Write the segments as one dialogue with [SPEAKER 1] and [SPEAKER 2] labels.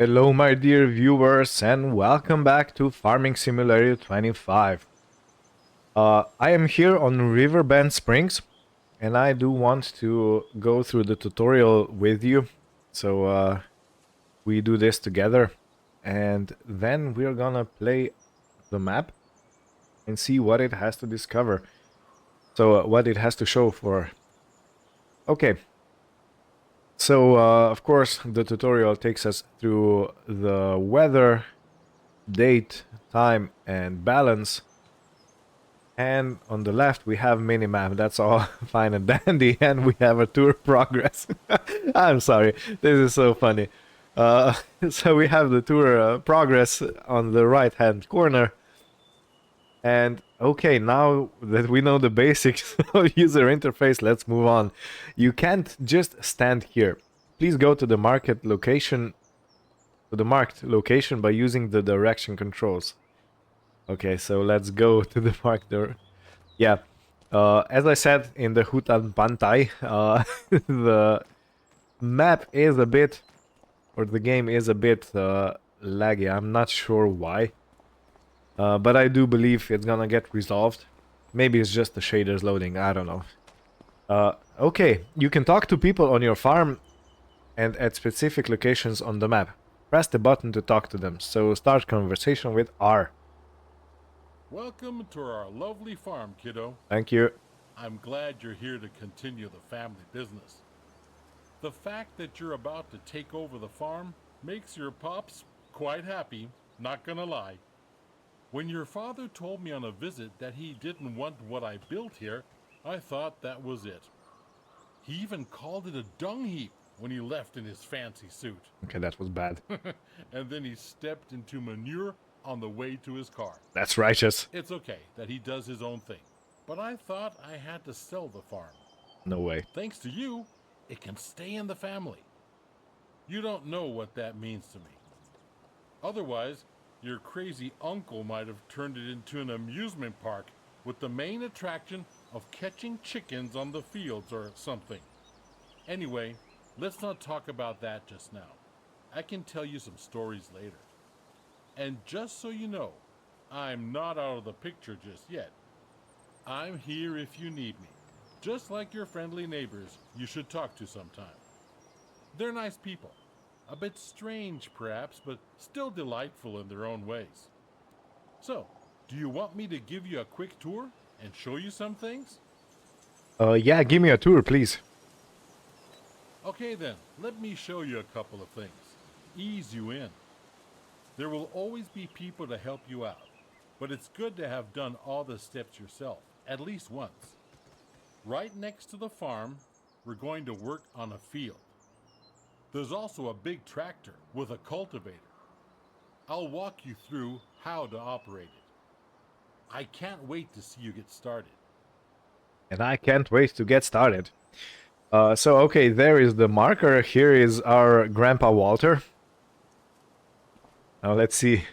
[SPEAKER 1] Hello, my dear viewers, and welcome back to Farming Simulator 25. I am here on Riverbend Springs, and I do want to go through the tutorial with you. So we do this together, and then we're gonna play the map and see what it has to discover. So what it has to show for. Okay. So of course the tutorial takes us through the weather, date, time, and balance. And on the left we have minimap. That's all fine and dandy, and we have a tour progress. I'm sorry, this is so funny. Uh, so we have the tour progress on the right hand corner. And okay, now that we know the basics of user interface, let's move on. You can't just stand here. Please go to the market location, to the marked location by using the direction controls. Okay, so let's go to the mark there. Yeah, as I said in the Hutan Pantai, the map is a bit, or the game is a bit laggy. I'm not sure why. But I do believe it's gonna get resolved. Maybe it's just the shaders loading, I don't know. Okay, you can talk to people on your farm and at specific locations on the map. Press the button to talk to them, so start conversation with R.
[SPEAKER 2] Welcome to our lovely farm, kiddo.
[SPEAKER 1] Thank you.
[SPEAKER 2] I'm glad you're here to continue the family business. The fact that you're about to take over the farm makes your pops quite happy, not gonna lie. When your father told me on a visit that he didn't want what I built here, I thought that was it. He even called it a dung heap when he left in his fancy suit.
[SPEAKER 1] Okay, that was bad.
[SPEAKER 2] And then he stepped into manure on the way to his car.
[SPEAKER 1] That's righteous.
[SPEAKER 2] It's okay that he does his own thing, but I thought I had to sell the farm.
[SPEAKER 1] No way.
[SPEAKER 2] Thanks to you, it can stay in the family. You don't know what that means to me. Otherwise, your crazy uncle might have turned it into an amusement park with the main attraction of catching chickens on the fields or something. Anyway, let's not talk about that just now. I can tell you some stories later. And just so you know, I'm not out of the picture just yet. I'm here if you need me, just like your friendly neighbors you should talk to sometime. They're nice people, a bit strange perhaps, but still delightful in their own ways. So, do you want me to give you a quick tour and show you some things?
[SPEAKER 1] Yeah, give me a tour, please.
[SPEAKER 2] Okay then, let me show you a couple of things. Ease you in. There will always be people to help you out, but it's good to have done all the steps yourself, at least once. Right next to the farm, we're going to work on a field. There's also a big tractor with a cultivator. I'll walk you through how to operate it. I can't wait to see you get started.
[SPEAKER 1] And I can't wait to get started. So, okay, there is the marker. Here is our Grandpa Walter. Now, let's see.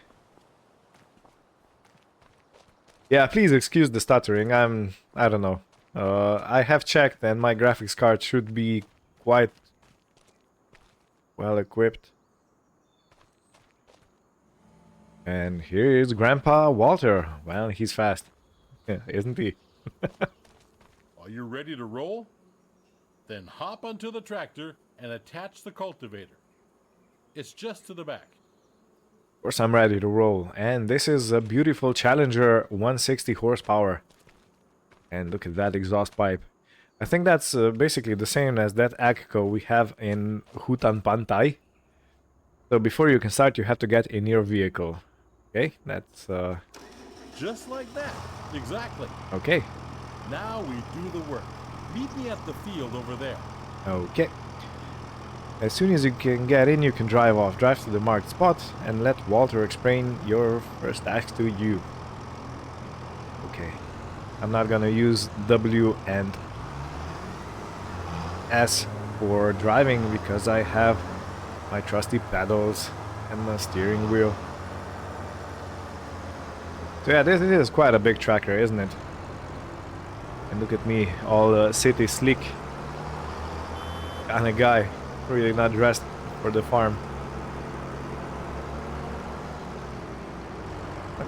[SPEAKER 1] Yeah, please excuse the stuttering. I don't know. I have checked and my graphics card should be quite well equipped. And here is Grandpa Walter. Well, he's fast. Yeah, isn't he?
[SPEAKER 2] Are you ready to roll? Then hop onto the tractor and attach the cultivator. It's just to the back.
[SPEAKER 1] Of course, I'm ready to roll. And this is a beautiful Challenger 160 horsepower. And look at that exhaust pipe. I think that's basically the same as that AGCO we have in Hutan Pantai. So before you can start, you have to get in your vehicle. Okay, that's...
[SPEAKER 2] Just like that. Exactly.
[SPEAKER 1] Okay.
[SPEAKER 2] Now we do the work. Meet me at the field over there.
[SPEAKER 1] Okay. As soon as you can get in, you can drive off. Drive to the marked spot and let Walter explain your first task to you. Okay. I'm not gonna use W and S for driving because I have my trusty pedals and the steering wheel. So yeah, this is quite a big tractor, isn't it? And look at me, all city slick kind of guy, really not dressed for the farm.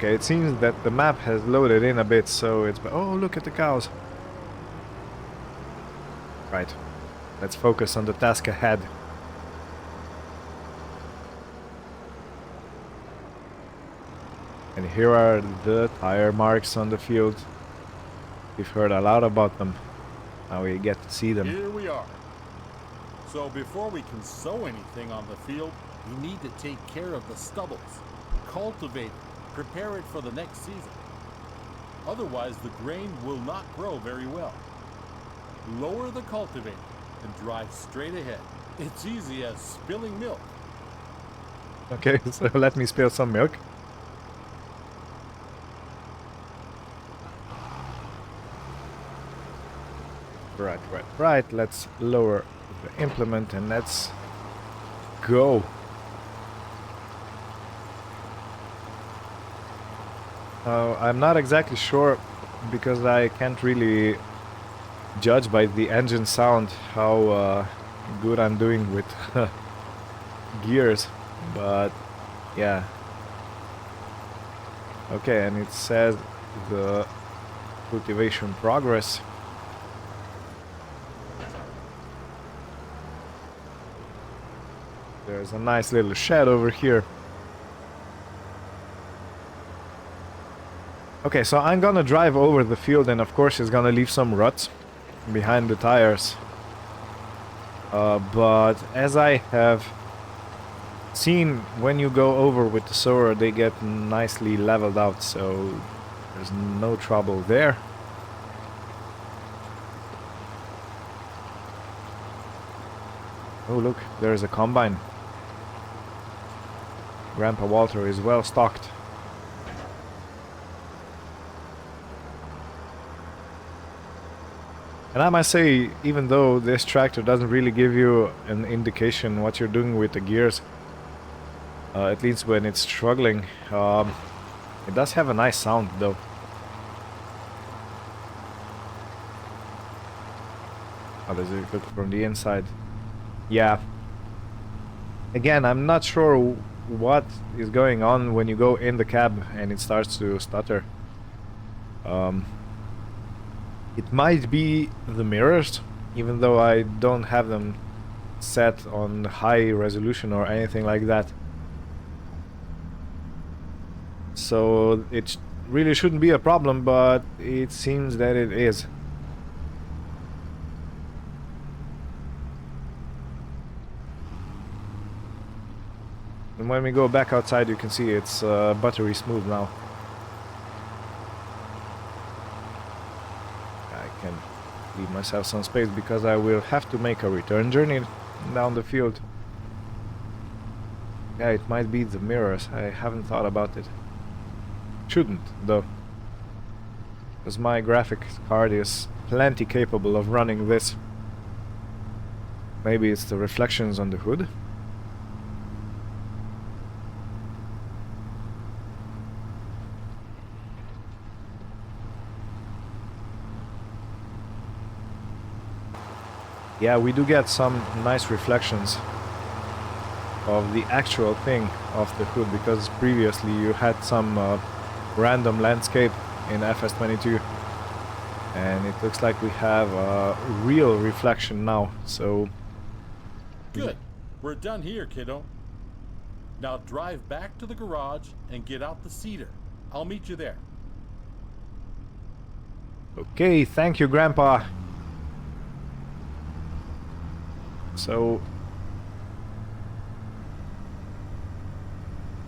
[SPEAKER 1] Okay, it seems that the map has loaded in a bit, so it's... Oh, look at the cows. Right. Let's focus on the task ahead. And here are the tire marks on the field. We've heard a lot about them. Now we get to see them.
[SPEAKER 2] Here we are. So before we can sow anything on the field, we need to take care of the stubbles, cultivate it, prepare it for the next season. Otherwise, the grain will not grow very well. Lower the cultivator and drive straight ahead. It's easy as spilling milk.
[SPEAKER 1] Okay, so let me spill some milk. Right. Let's lower the implement and let's go. I'm not exactly sure because I can't really judge by the engine sound how good I'm doing with gears, but yeah. Okay, and it says the cultivation progress. There's a nice little shed over here. Okay, so I'm gonna drive over the field and of course it's gonna leave some ruts behind the tires. But as I have seen, when you go over with the sower, they get nicely leveled out, so there's no trouble there. Oh look, there's a combine. Grandpa Walter is well stocked. And I must say, even though this tractor doesn't really give you an indication what you're doing with the gears, at least when it's struggling, it does have a nice sound though. How does it look from the inside? Yeah. Again, I'm not sure what is going on when you go in the cab and it starts to stutter. It might be the mirrors, even though I don't have them set on high resolution or anything like that. So it really shouldn't be a problem, but it seems that it is. And when we go back outside, you can see it's buttery smooth now. I can leave myself some space because I will have to make a return journey down the field. Yeah, it might be the mirrors. I haven't thought about it. Shouldn't, though. Because my graphics card is plenty capable of running this. Maybe it's the reflections on the hood. Yeah, we do get some nice reflections of the actual thing off the hood, because previously you had some random landscape in FS22 and it looks like we have a real reflection now, so...
[SPEAKER 2] Good. We're done here, kiddo. Now drive back to the garage and get out the cedar. I'll meet you there.
[SPEAKER 1] Okay, thank you, Grandpa. So...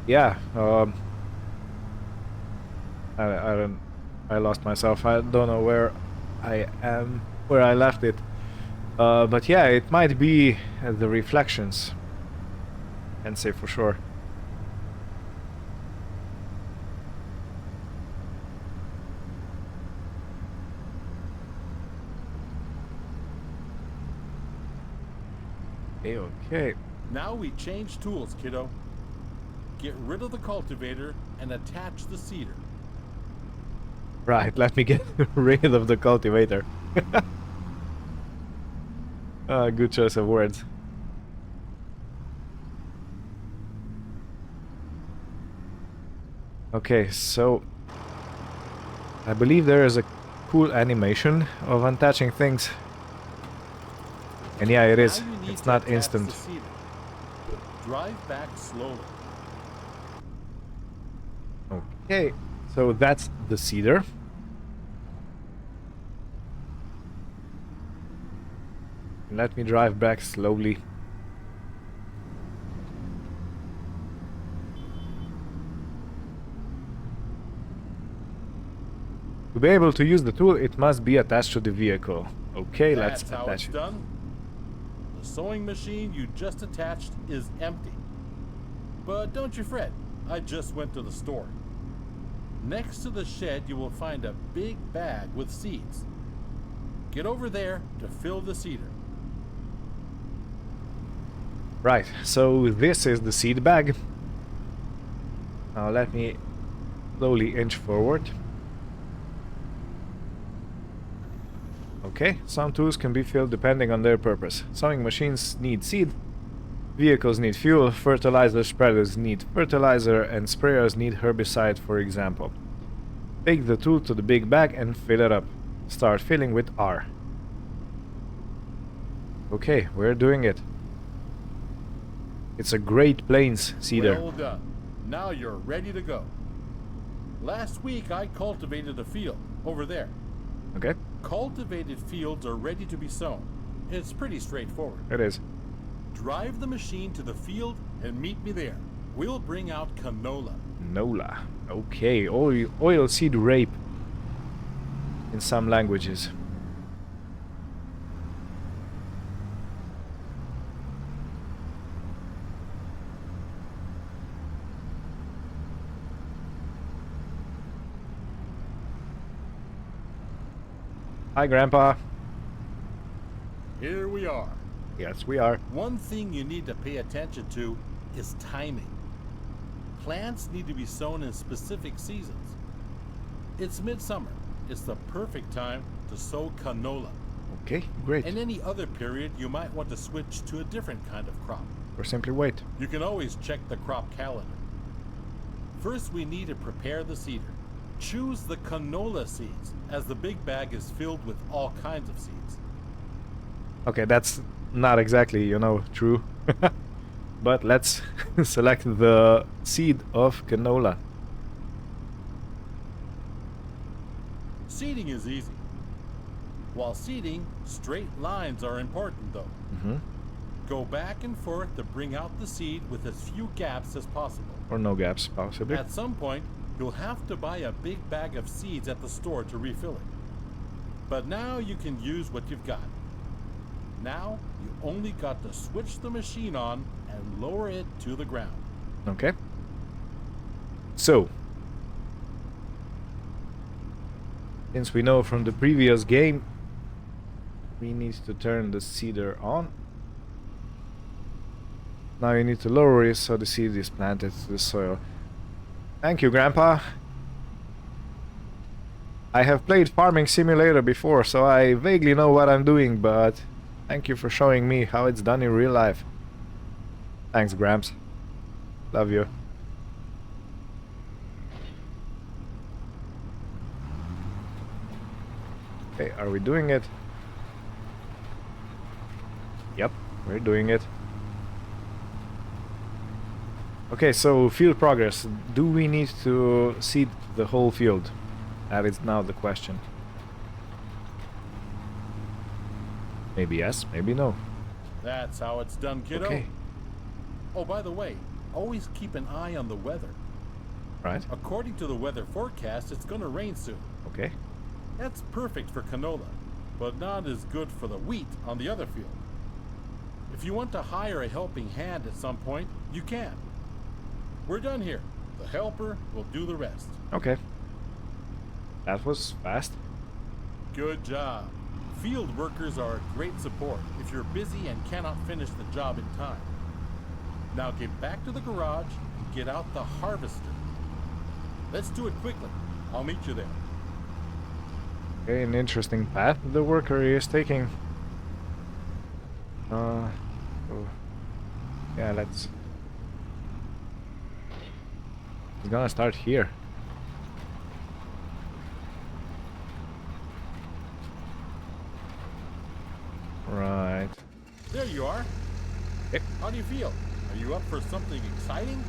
[SPEAKER 1] yeah, I lost myself. I don't know where I am, where I left it. But yeah, it might be the reflections. Can't say for sure. Okay.
[SPEAKER 2] Now we change tools, kiddo. Get rid of the cultivator and attach the cedar.
[SPEAKER 1] Right, let me get rid of the cultivator. Good choice of words. Okay, so I believe there is a cool animation of untouching things. And yeah, it
[SPEAKER 2] Now
[SPEAKER 1] is.
[SPEAKER 2] you need
[SPEAKER 1] It's
[SPEAKER 2] to
[SPEAKER 1] not
[SPEAKER 2] attach the
[SPEAKER 1] instant.
[SPEAKER 2] cedar. Drive back slowly.
[SPEAKER 1] Okay, so that's the cedar. Let me drive back slowly. To be able to use the tool, it must be attached to the vehicle. Okay, let's
[SPEAKER 2] That's how
[SPEAKER 1] attach
[SPEAKER 2] it's
[SPEAKER 1] it.
[SPEAKER 2] done. The sewing machine you just attached is empty. But don't you fret, I just went to the store. Next to the shed, you will find a big bag with seeds. Get over there to fill the cedar.
[SPEAKER 1] Right, so this is the seed bag. Now let me slowly inch forward. Okay, some tools can be filled depending on their purpose. Sewing machines need seed, vehicles need fuel, fertilizer spreaders need fertilizer, and sprayers need herbicide, for example. Take the tool to the big bag and fill it up. Start filling with R. Okay, we're doing it. It's a Great Plains cedar.
[SPEAKER 2] Well done. Now you're ready to go. Last week I cultivated a field over there.
[SPEAKER 1] Okay,
[SPEAKER 2] Cultivated fields are ready to be sown. It's pretty straightforward.
[SPEAKER 1] it is.
[SPEAKER 2] Drive the machine to the field and meet me there. We'll bring out canola.
[SPEAKER 1] Nola. Okay, oilseed rape in some languages. Hi, Grandpa.
[SPEAKER 2] Here we are.
[SPEAKER 1] Yes, we are.
[SPEAKER 2] One thing you need to pay attention to is timing. Plants need to be sown in specific seasons. It's midsummer. It's the perfect time to sow canola.
[SPEAKER 1] Okay, great.
[SPEAKER 2] In any other period, you might want to switch to a different kind of crop.
[SPEAKER 1] Or simply wait.
[SPEAKER 2] You can always check the crop calendar. First, we need to prepare the cedar. Choose the canola seeds, as the big bag is filled with all kinds of seeds.
[SPEAKER 1] Okay, that's not exactly, true. But let's select the seed of canola.
[SPEAKER 2] Seeding is easy. While seeding, straight lines are important though.
[SPEAKER 1] Mm-hmm.
[SPEAKER 2] Go back and forth to bring out the seed with as few gaps as possible.
[SPEAKER 1] Or no gaps, possibly.
[SPEAKER 2] At some point, you'll have to buy a big bag of seeds at the store to refill it. But now you can use what you've got. Now, you only got to switch the machine on and lower it to the ground.
[SPEAKER 1] Okay. So, since we know from the previous game, we need to turn the seeder on. Now you need to lower it so the seed is planted to the soil. Thank you, Grandpa. I have played Farming Simulator before, so I vaguely know what I'm doing, but thank you for showing me how it's done in real life. Thanks, Gramps. Love you. Okay, are we doing it? Yep, we're doing it. Okay, so field progress. Do we need to seed the whole field? That is now the question. Maybe yes, maybe no.
[SPEAKER 2] That's how it's done, kiddo.
[SPEAKER 1] Okay.
[SPEAKER 2] Oh, by the way, always keep an eye on the weather.
[SPEAKER 1] Right.
[SPEAKER 2] According to the weather forecast, it's gonna rain soon.
[SPEAKER 1] Okay.
[SPEAKER 2] That's perfect for canola, but not as good for the wheat on the other field. If you want to hire a helping hand at some point, you can. We're done here. The helper will do the rest.
[SPEAKER 1] Okay. That was fast.
[SPEAKER 2] Good job. Field workers are a great support if you're busy and cannot finish the job in time. Now get back to the garage and get out the harvester. Let's do it quickly. I'll meet you there.
[SPEAKER 1] Okay, an interesting path the worker is taking. Oh, yeah, let's... He's gonna start here. Alright.
[SPEAKER 2] There you are.
[SPEAKER 1] Yep.
[SPEAKER 2] How do you feel? Are you up for something exciting?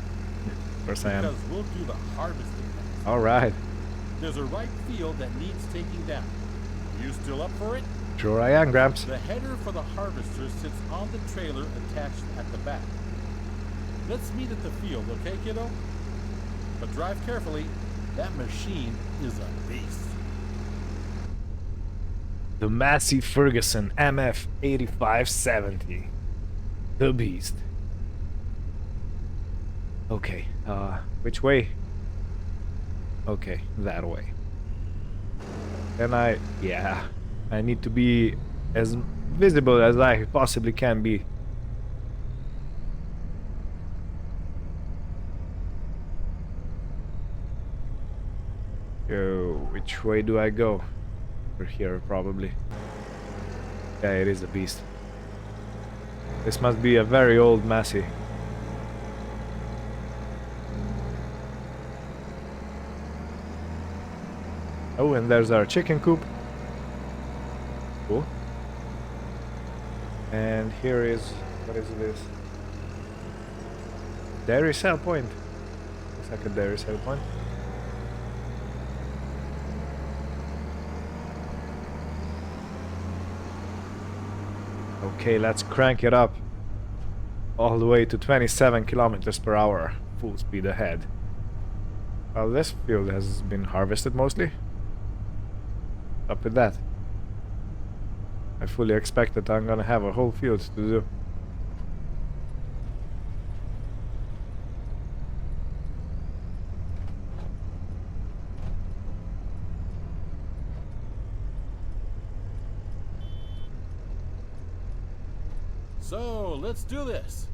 [SPEAKER 1] Of course I am.
[SPEAKER 2] Because we'll do the harvesting next.
[SPEAKER 1] Alright.
[SPEAKER 2] There's a ripe field that needs taking down. Are you still up for it?
[SPEAKER 1] Sure I am, Gramps.
[SPEAKER 2] The header for the harvester sits on the trailer attached at the back. Let's meet at the field, okay, kiddo? But drive carefully. That machine is a beast.
[SPEAKER 1] The Massey Ferguson MF 8570. The beast. Okay, which way? Okay, that way. Yeah, I need to be as visible as I possibly can be. So, which way do I go? Over here, probably. Yeah, it is a beast. This must be a very old Massey. Oh, and there's our chicken coop. Cool. And here is... what is this? Dairy sell point. Looks like a dairy sell point. Okay, let's crank it up all the way to 27 kilometers per hour, full speed ahead. Well, this field has been harvested mostly. Up with that. I fully expect that I'm gonna have a whole field to do.
[SPEAKER 2] So, let's do this.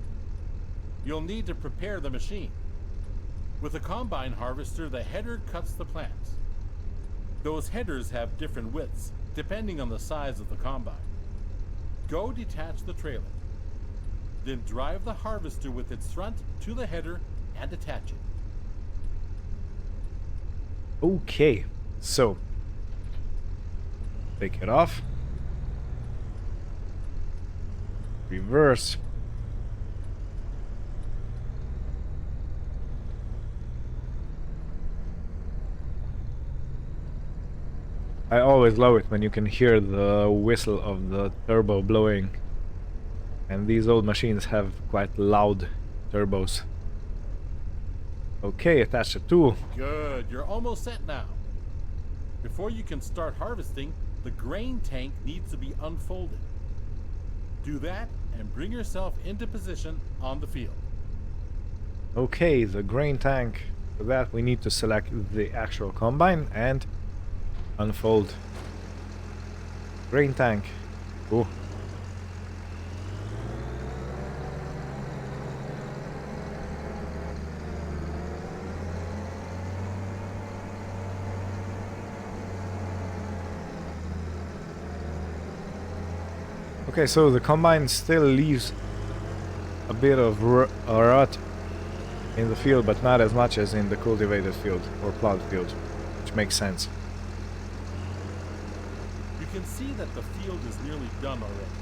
[SPEAKER 2] You'll need to prepare the machine. With a combine harvester, the header cuts the plants. Those headers have different widths, depending on the size of the combine. Go detach the trailer. Then drive the harvester with its front to the header and attach it.
[SPEAKER 1] Okay, so take it off. Reverse. I always love it when you can hear the whistle of the turbo blowing. And these old machines have quite loud turbos. Okay, attach the tool.
[SPEAKER 2] Good, you're almost set now. Before you can start harvesting, the grain tank needs to be unfolded. Do that and bring yourself into position on the field.
[SPEAKER 1] Okay, the grain tank. For that we need to select the actual combine and unfold. Grain tank. Cool. Okay, so the combine still leaves a bit of rut in the field, but not as much as in the cultivated field or plowed field, which makes sense.
[SPEAKER 2] You can see that the field is nearly done already.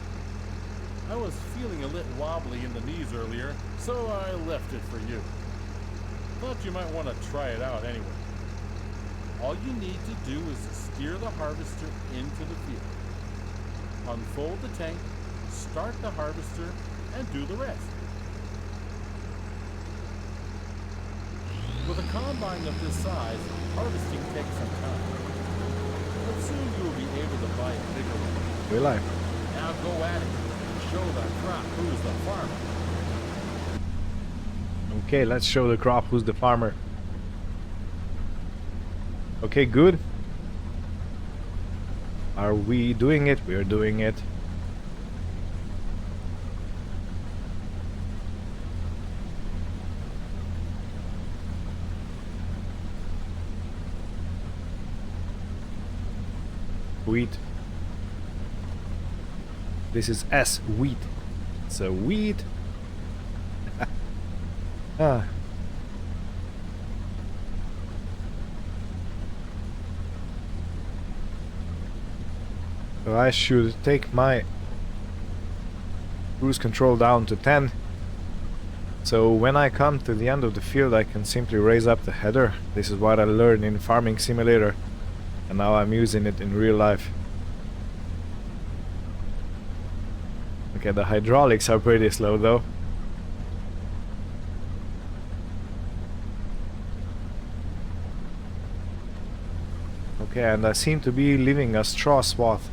[SPEAKER 2] I was feeling a little wobbly in the knees earlier, so I left it for you. Thought you might want to try it out anyway. All you need to do is to steer the harvester into the field. Unfold the tank, start the harvester, and do the rest. With a combine of this size, harvesting takes some time. But soon you will be able to buy a bigger one.
[SPEAKER 1] Will I?
[SPEAKER 2] Now go at it. Show the crop who's the farmer.
[SPEAKER 1] Okay, let's show the crop who's the farmer. Okay, good. Are we doing it? We are doing it. Wheat. This is S wheat. So wheat. Ah. So I should take my cruise control down to 10. So when I come to the end of the field, I can simply raise up the header. This is what I learned in Farming Simulator, and now I'm using it in real life. Okay, the hydraulics are pretty slow though. Okay, and I seem to be leaving a straw swath.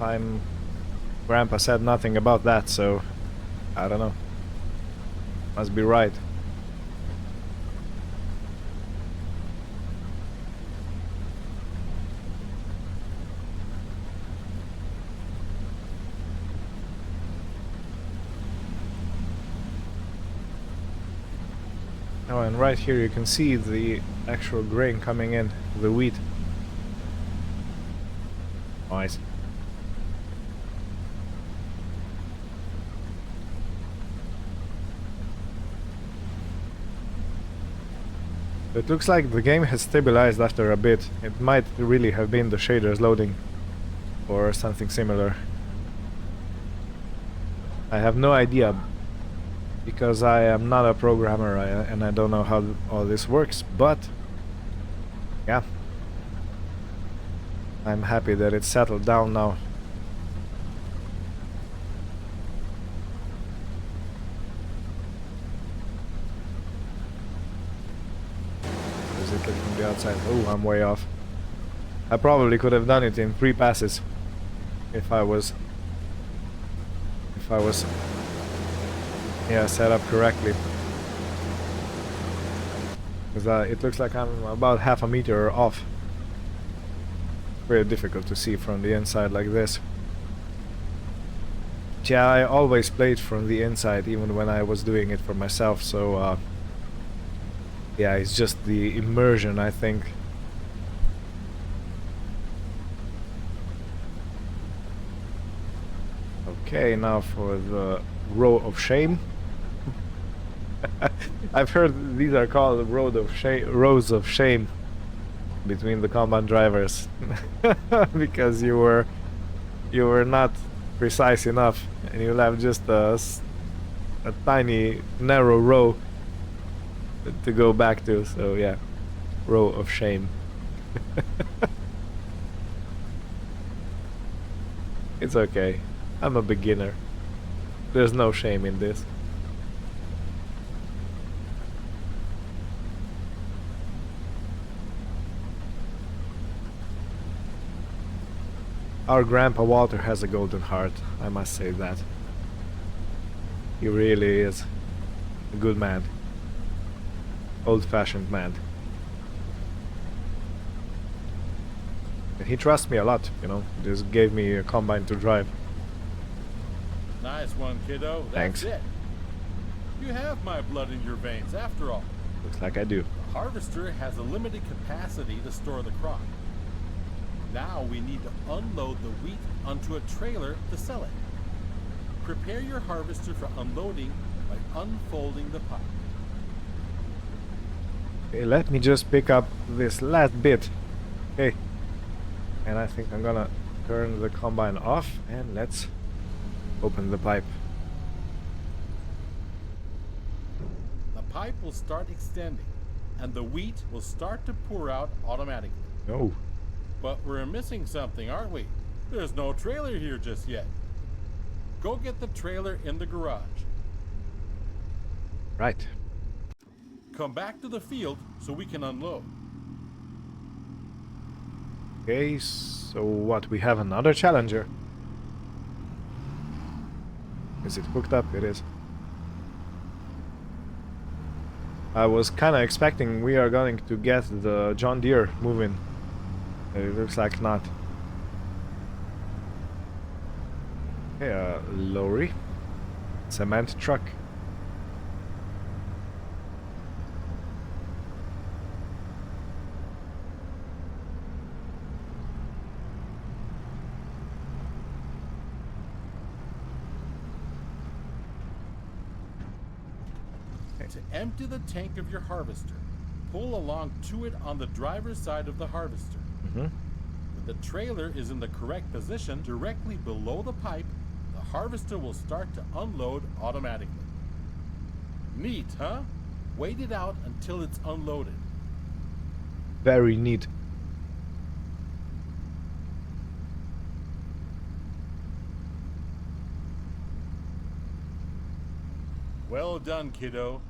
[SPEAKER 1] Grandpa said nothing about that, so I don't know. Must be right. Oh, and right here you can see the actual grain coming in, the wheat. Nice. It looks like the game has stabilized after a bit. It might really have been the shaders loading or something similar. I have no idea because I am not a programmer and I don't know how all this works, but yeah, I'm happy that it's settled down now. Is it from the outside? Oh, I'm way off. I probably could have done it in 3 passes if I was yeah, set up correctly. Because it looks like I'm about half a meter off. Very difficult to see from the inside like this. Yeah, I always played from the inside, even when I was doing it for myself, so yeah, it's just the immersion, I think. Okay, now for the row of shame. I've heard these are called rows of shame between the combine drivers because you were not precise enough and you left just a tiny narrow row to go back to. So yeah, row of shame. It's okay. I'm a beginner. There's no shame in this. Our Grandpa Walter has a golden heart, I must say that. He really is a good man. Old-fashioned man. And he trusts me a lot, you know. Just gave me a combine to drive.
[SPEAKER 2] Nice one, kiddo. That's
[SPEAKER 1] Thanks.
[SPEAKER 2] it. You have my blood in your veins, after all.
[SPEAKER 1] Looks like I do.
[SPEAKER 2] The harvester has a limited capacity to store the crop. Now we need to unload the wheat onto a trailer to sell it. Prepare your harvester for unloading by unfolding the pipe.
[SPEAKER 1] Okay, let me just pick up this last bit. Okay. And I think I'm gonna turn the combine off and let's open the pipe.
[SPEAKER 2] The pipe will start extending and the wheat will start to pour out automatically.
[SPEAKER 1] Oh.
[SPEAKER 2] But we're missing something, aren't we? There's no trailer here just yet. Go get the trailer in the garage.
[SPEAKER 1] Right.
[SPEAKER 2] Come back to the field so we can unload.
[SPEAKER 1] Okay, so what? We have another challenger. Is it hooked up? It is. I was kinda expecting we are going to get the John Deere moving. It looks like not. Okay, a lorry. Cement truck.
[SPEAKER 2] To empty the tank of your harvester, pull along to it on the driver's side of the harvester.
[SPEAKER 1] Mm-hmm.
[SPEAKER 2] When the trailer is in the correct position directly below the pipe, the harvester will start to unload automatically. Neat, huh? Wait it out until it's unloaded.
[SPEAKER 1] Very neat.
[SPEAKER 2] Well done, kiddo.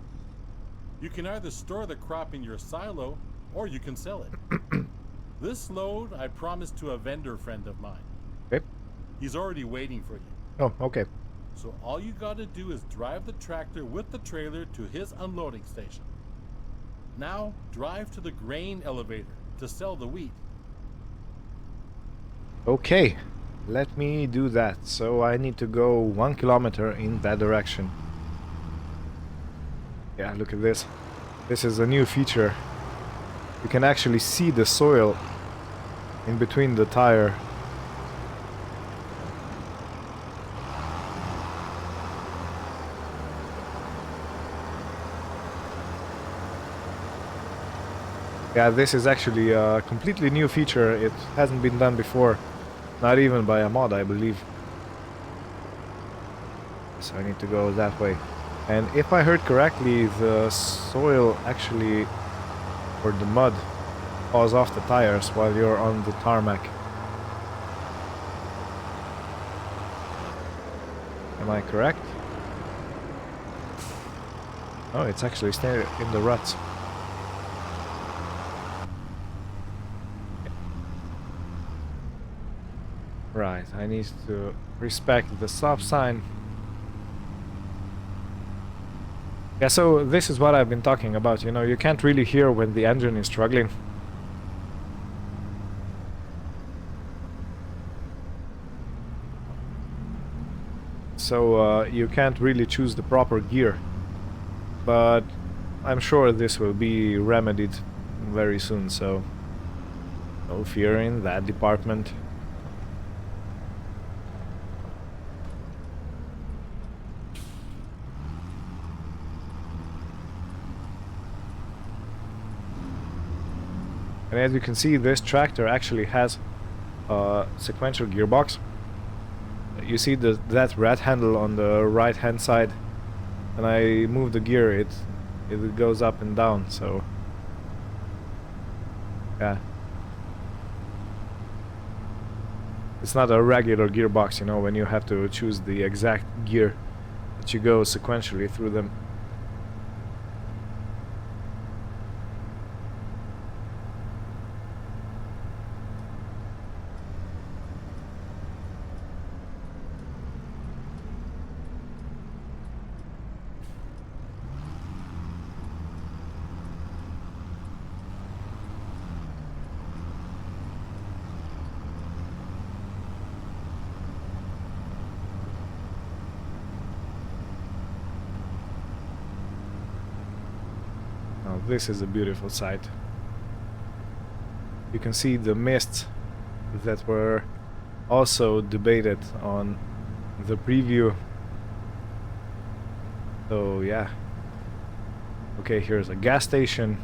[SPEAKER 2] You can either store the crop in your silo or you can sell it. This load I promised to a vendor friend of mine.
[SPEAKER 1] Okay.
[SPEAKER 2] He's already waiting for you.
[SPEAKER 1] Oh, okay.
[SPEAKER 2] So all you gotta do is drive the tractor with the trailer to his unloading station. Now drive to the grain elevator to sell the wheat.
[SPEAKER 1] Okay, let me do that. So I need to go 1 kilometer in that direction. Yeah, look at this. This is a new feature. You can actually see the soil in between the tire. Yeah, this is actually a completely new feature. It hasn't been done before. Not even by a mod, I believe. So I need to go that way. And if I heard correctly, the soil actually, or the mud, falls off the tires while you're on the tarmac. Am I correct? Oh, it's actually staying in the ruts. Right, I need to respect the stop sign. Yeah, so this is what I've been talking about, you know, you can't really hear when the engine is struggling. So you can't really choose the proper gear. But I'm sure this will be remedied very soon, so no fear in that department. And as you can see, this tractor actually has a sequential gearbox. You see that red handle on the right hand side. When I move the gear, it goes up and down, so yeah. It's not a regular gearbox, you know, when you have to choose the exact gear that you go sequentially through them. Now this is a beautiful sight. You can see the mists that were also debated on the preview. So yeah. Okay, here's a gas station.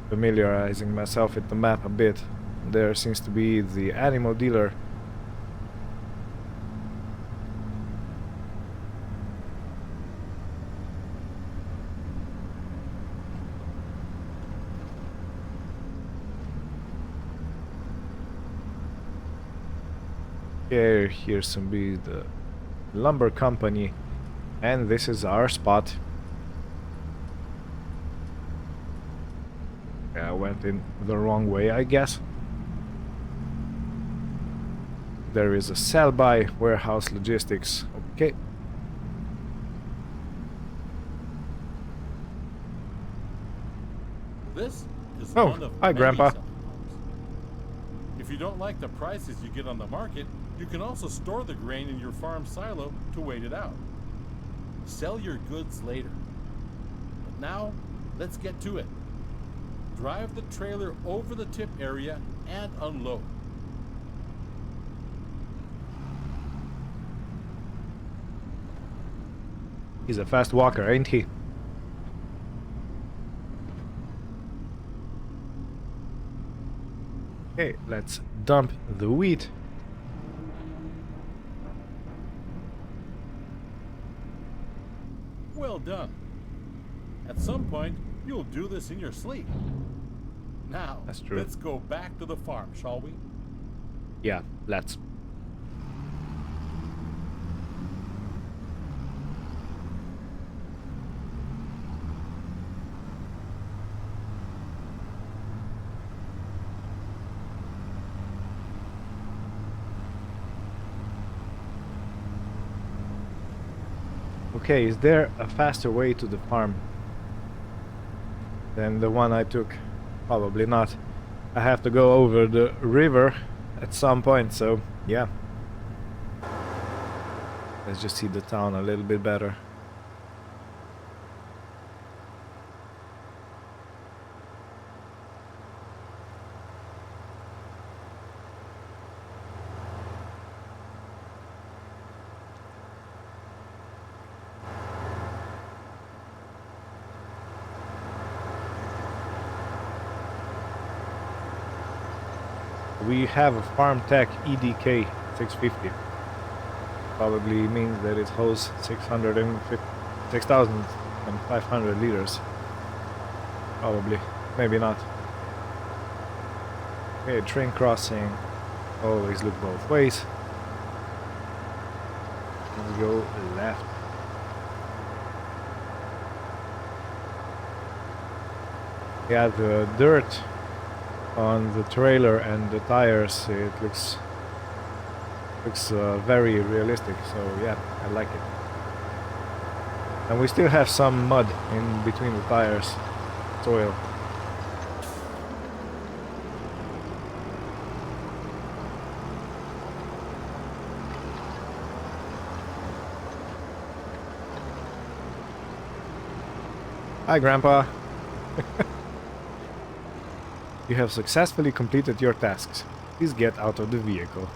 [SPEAKER 1] Familiarizing myself with the map a bit. There seems to be the animal dealer. Here's some be the lumber company, and this is our spot. Yeah, I went in the wrong way, I guess. There is a sell-by warehouse logistics. Okay.
[SPEAKER 2] This is
[SPEAKER 1] Oh,
[SPEAKER 2] one of
[SPEAKER 1] hi,
[SPEAKER 2] many
[SPEAKER 1] Grandpa.
[SPEAKER 2] selling points. If you don't like the prices you get on the market, you can also store the grain in your farm silo to wait it out. Sell your goods later. But now, let's get to it. Drive the trailer over the tip area and unload.
[SPEAKER 1] He's a fast walker, ain't he? Okay, let's dump the wheat.
[SPEAKER 2] Well done. At some point, you'll do this in your sleep. Now,
[SPEAKER 1] That's true.
[SPEAKER 2] let's go back to the farm, shall we?
[SPEAKER 1] Yeah, let's. Okay, is there a faster way to the farm than the one I took? Probably not. I have to go over the river at some point, so yeah. Let's just see the town a little bit better. We have a Farm Tech EDK 650. Probably means that it holds 6,500 liters. Probably. Maybe not. Okay, train crossing. Always look both ways. And we go left. Yeah, the dirt on the trailer and the tires, it looks very realistic, so yeah, I like it. And we still have some mud in between the tires, soil. Hi, Grandpa. You have successfully completed your tasks. Please get out of the vehicle.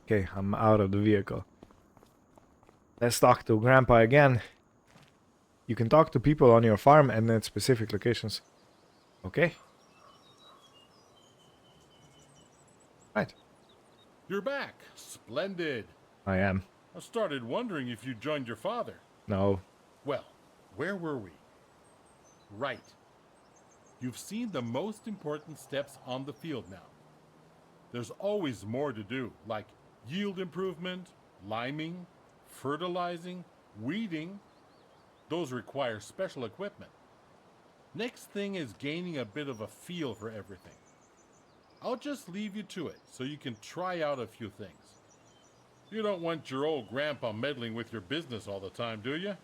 [SPEAKER 1] Okay, I'm out of the vehicle. Let's talk to Grandpa again. You can talk to people on your farm and at specific locations. Okay. Right.
[SPEAKER 2] You're back. Splendid.
[SPEAKER 1] I am.
[SPEAKER 2] I started wondering if you joined your father.
[SPEAKER 1] No.
[SPEAKER 2] Well, where were we? Right. You've seen the most important steps on the field now. There's always more to do, like yield improvement, liming, fertilizing, weeding. Those require special equipment. Next thing is gaining a bit of a feel for everything. I'll just leave you to it so you can try out a few things. You don't want your old grandpa meddling with your business all the time, do you?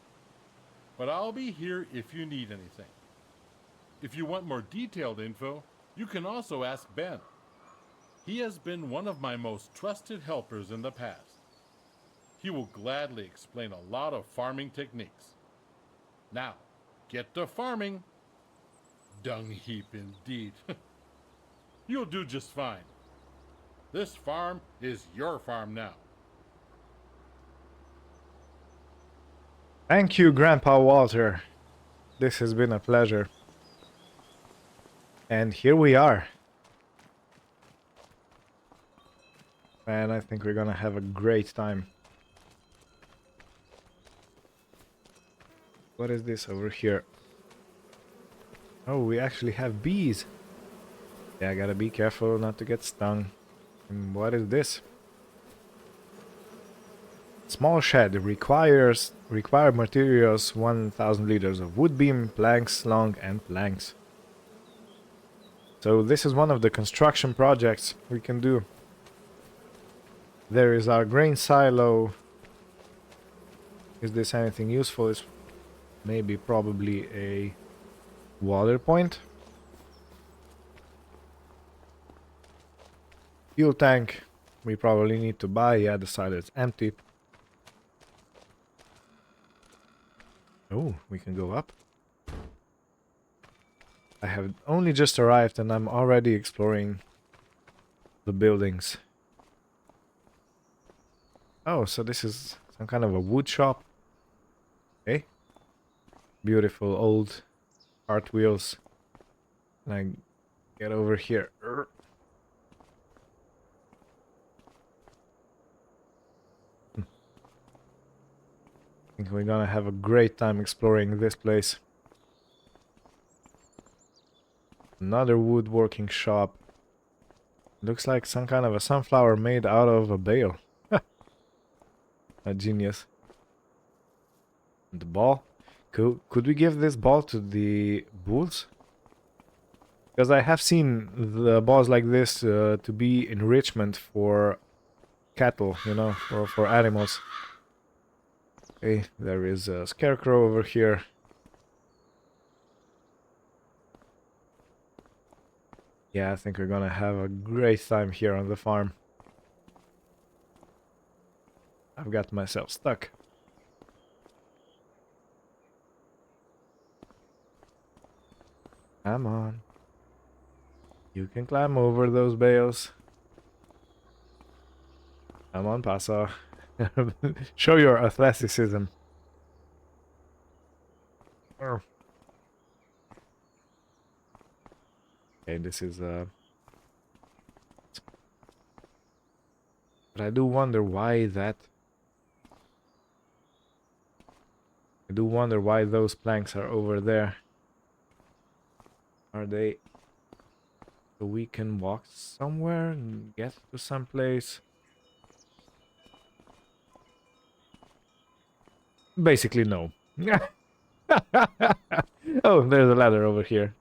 [SPEAKER 2] But I'll be here if you need anything. If you want more detailed info, you can also ask Ben. He has been one of my most trusted helpers in the past. He will gladly explain a lot of farming techniques. Now, get to farming. Dung heap indeed. You'll do just fine. This farm is your farm now.
[SPEAKER 1] Thank you, Grandpa Walter. This has been a pleasure. And here we are. And I think we're gonna have a great time. What is this over here? Oh, we actually have bees. Yeah, I gotta be careful not to get stung. And what is this? Small shed required materials 1000 liters of wood beam, planks long and planks. So this is one of the construction projects we can do. There is our grain silo. Is this anything useful? It's maybe probably a water point. Fuel tank we probably need to buy. Yeah, the side is empty. Oh, we can go up. I have only just arrived and I'm already exploring the buildings. Oh, so this is some kind of a wood shop. Okay. Beautiful old cartwheels. Can I get over here? think we're gonna have a great time exploring this place. Another woodworking shop. Looks like some kind of a sunflower made out of a bale. A genius. The ball. Could we give this ball to the bulls? Because I have seen the balls like this to be enrichment for cattle, you know, for animals. Okay, there is a scarecrow over here. Yeah, I think we're gonna have a great time here on the farm. I've got myself stuck. Come on. You can climb over those bales. Come on, Pasa. Show your athleticism. Oh. Okay, this is but I do wonder why that. I do wonder why those planks are over there. Are they so we can walk somewhere and get to some place? Basically, no. Oh, there's a ladder over here.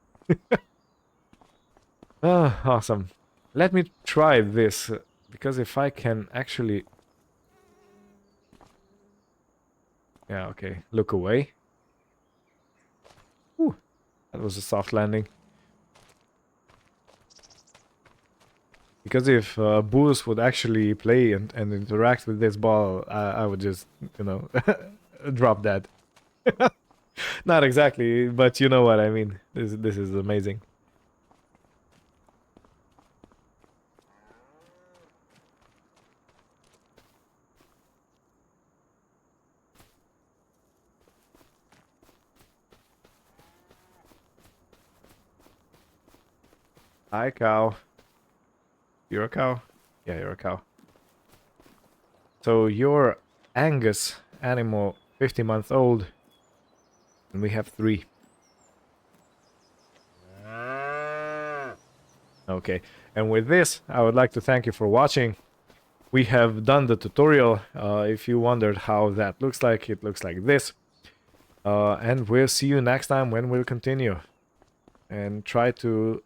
[SPEAKER 1] Ah, awesome. Let me try this, because if I can actually... Yeah, okay. Look away. Ooh, that was a soft landing. Because if bulls would actually play and interact with this ball, I would just, you know, drop that. Not exactly, but you know what I mean. This is amazing. Hi, cow. You're a cow? Yeah, you're a cow. So you're Angus animal, 50 months old, and we have 3. Okay, and with this, I would like to thank you for watching. We have done the tutorial. If you wondered how that looks like, it looks like this. And we'll see you next time when we'll continue and try to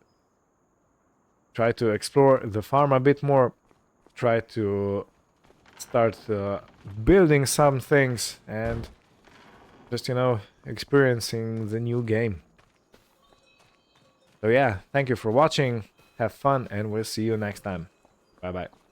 [SPEAKER 1] explore the farm a bit more. Try to start building some things and just, you know, experiencing the new game. So yeah, thank you for watching. Have fun, and we'll see you next time. Bye bye.